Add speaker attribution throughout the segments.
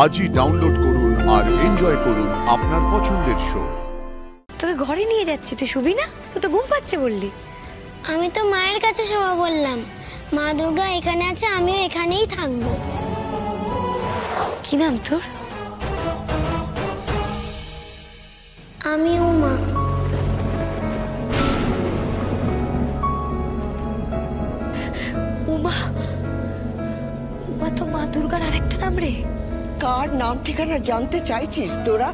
Speaker 1: আজই ডাউনলোড করুন আর এনজয় করুন আপনার পছন্দের শো।
Speaker 2: তোকে ঘরে নিয়ে যাচ্ছি, তুই শুবি না? তো তো ঘুম পাচ্ছে বললি।
Speaker 3: আমি তো মায়ের কাছে শোয়া বললাম। মা দুর্গা এখানে আছে, আমিও এখানেই থাকবো।
Speaker 2: কি নাম তোর?
Speaker 3: আমি উমা।
Speaker 2: উমা? উমা তো মা দুর্গার আরেকটা নাম রে।
Speaker 4: কার নাম ঠিকানা জানতে চাইছিস তোরা?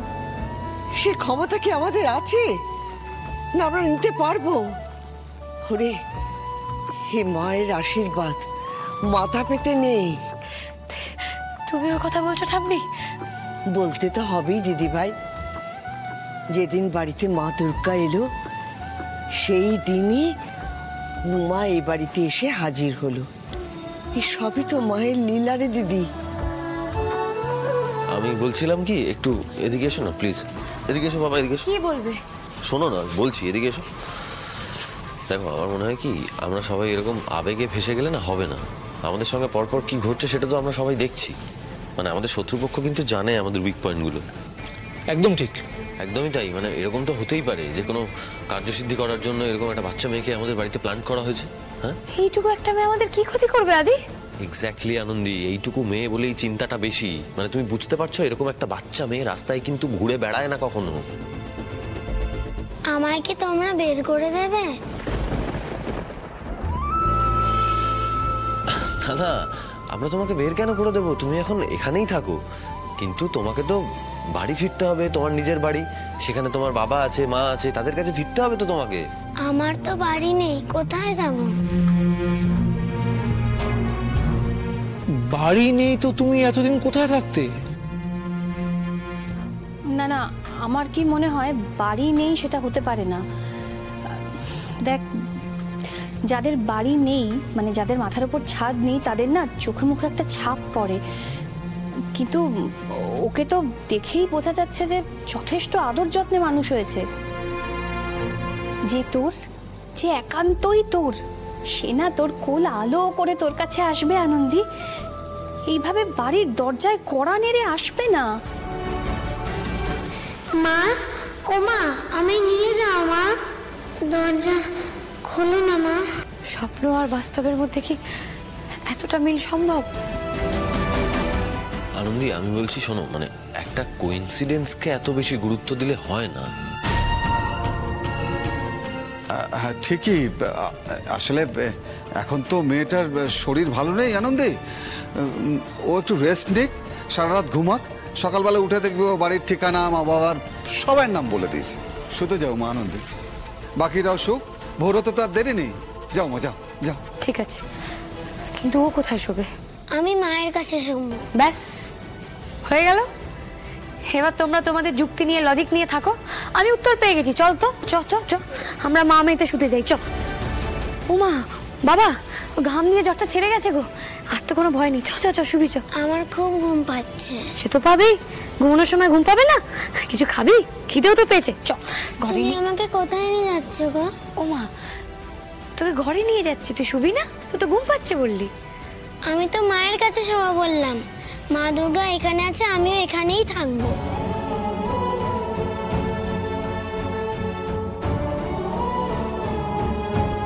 Speaker 4: সে ক্ষমতা কি আমাদের আছে না আমরা নিতে পারবো? ওরে, হে মায়ের আশীর্বাদ মাথা পেতে নেই।
Speaker 2: তুমিও কথা বলছো ঠাম্মি?
Speaker 4: বলতে তো হবেই দিদি ভাই। যেদিন বাড়িতে মা দুর্গা এলো সেই দিনই উমা এই বাড়িতে এসে হাজির হলো। এই সবই তো মায়ের লীলা রে দিদি।
Speaker 5: আমি বলছিলাম কি, একটু এদিকে এসো না প্লিজ। এদিকে এসো বাবা, এদিকে এসো।
Speaker 2: কি বলবে?
Speaker 5: শোনো না, বলছি এদিকে এসো। দেখো, আমার মনে হয় কি, আমরা সবাই এরকম আবেগে ভেসে গেলে না হবে না। আমাদের সঙ্গে পরপর কি ঘটছে সেটা তো আমরা সবাই দেখছি। মানে আমাদের শত্রুপক্ষ কিন্তু জানে আমাদের উইক পয়েন্টগুলো।
Speaker 6: একদম ঠিক,
Speaker 5: একদমই তাই। মানে এরকম তো হতেই পারে যে কোনো কার্যসিদ্ধি করার জন্য এরকম একটা বাচ্চা মেয়েকে আমাদের বাড়িতে প্ল্যান করা হয়েছে। হ্যাঁ,
Speaker 2: এইটুকু একটা মেয়ে আমাদের কি ক্ষতি করবে আদি?
Speaker 5: এক্স্যাক্টলি আনন্দি, এইটুকু মেয়ে বলেই চিন্তাটা বেশি। মানে তুমি বুঝতে পারছো, এরকম একটা বাচ্চা মেয়ে রাস্তায় কিন্তু ঘুরে বেড়ায় না কখনো।
Speaker 3: আমায় কি তোমরা বের করে দেবে?
Speaker 5: না না, আমরা তোমাকে বের কেন করে দেবো? তুমি এখন এখানেই থাকো। কিন্তু তোমাকে তো বাড়ি ফিরতে হবে, তোমার নিজের বাড়ি। সেখানে তোমার বাবা আছে, মা আছে, তাদের কাছে ফিরতে হবে তো তোমাকে।
Speaker 3: আমার তো বাড়ি নেই, কোথায় যাব?
Speaker 6: বাড়ি নেই তো তুমি এতদিন কোথায় থাকতে?
Speaker 7: না না, আমার কি মনে হয় বাড়ি নেই সেটা হতে পারে না। দেখ, যাদের বাড়ি নেই, মানে যাদের মাথার উপর ছাদ নেই, তাদের না চোখে মুখে একটা ছাপ পড়ে। কিন্তু ওকে তো দেখেই বোঝা যাচ্ছে যে যথেষ্ট আদর যত্নে মানুষ হয়েছে। যে তোর, যে একান্তই তোর, সে না তোর কোল আলো করে তোর কাছে আসবে আনন্দী। এইভাবে বাড়ির দরজায় কড়া নেড়ে আসবে না।
Speaker 3: মা, ও মা, আমি নিয়ে যাও মা। দরজা খোলো না মা।
Speaker 2: স্বপ্ন আর বাস্তবের মধ্যে কি এতটা মিল সম্ভব?
Speaker 5: আনন্দি, আমি বলছি শোনো, মানে একটা কোইন্সিডেন্সকে এত বেশি গুরুত্ব দিলে হয় না।
Speaker 8: হ্যাঁ ঠিকই। আসলে এখন তো মেয়েটার শরীর ভালো নেই আনন্দে। ও একটু রেস্ট নিক, সারা রাত ঘুমাক, সকালবেলা উঠে দেখবে ও বাড়ির ঠিকানা, মা বাবার সবার নাম বলে দিয়েছে। শুতে যাও মা আনন্দে, বাকিরাও শুক। ভোর হতে তো আর দেরি নেই। যাও মা, যাও যাও।
Speaker 2: ঠিক আছে, কিন্তু ও কোথায় শোবে?
Speaker 3: আমি মায়ের কাছে শুনবো।
Speaker 2: ব্যাস হয়ে গেল। এবার তোমরা তোমাদের যুক্তি নিয়ে, লজিক নিয়ে থাকো। আমি উত্তর পেয়ে গেছি। চল তো, চ চ চ, আমরা মা মেয়েতে শুতে যাই। চ। উমা, বাবা, ঘাম দিয়ে জ্বরটা ছেড়ে গেছে গো। আর তো কোনো ভয় নেই। চ চ চ, শুবি চ।
Speaker 3: আমার খুব ঘুম পাচ্ছে।
Speaker 2: সে তো পাবেই, ঘুমানোর সময় ঘুম পাবে না? কিছু খাবি? খিদেও তো পেয়েছে। চ ঘরে।
Speaker 3: তুমি আমাকে কোথায় নিয়ে যাচ্ছ গো?
Speaker 2: ওমা, তোকে ঘরে নিয়ে যাচ্ছি, তুই শুবি না? তো তো ঘুম পাচ্ছে বললি।
Speaker 3: আমি তো মায়ের কাছে শোয়া বললাম। মা দুর্গা এখানে আছে, আমিও এখানেই থাকবো।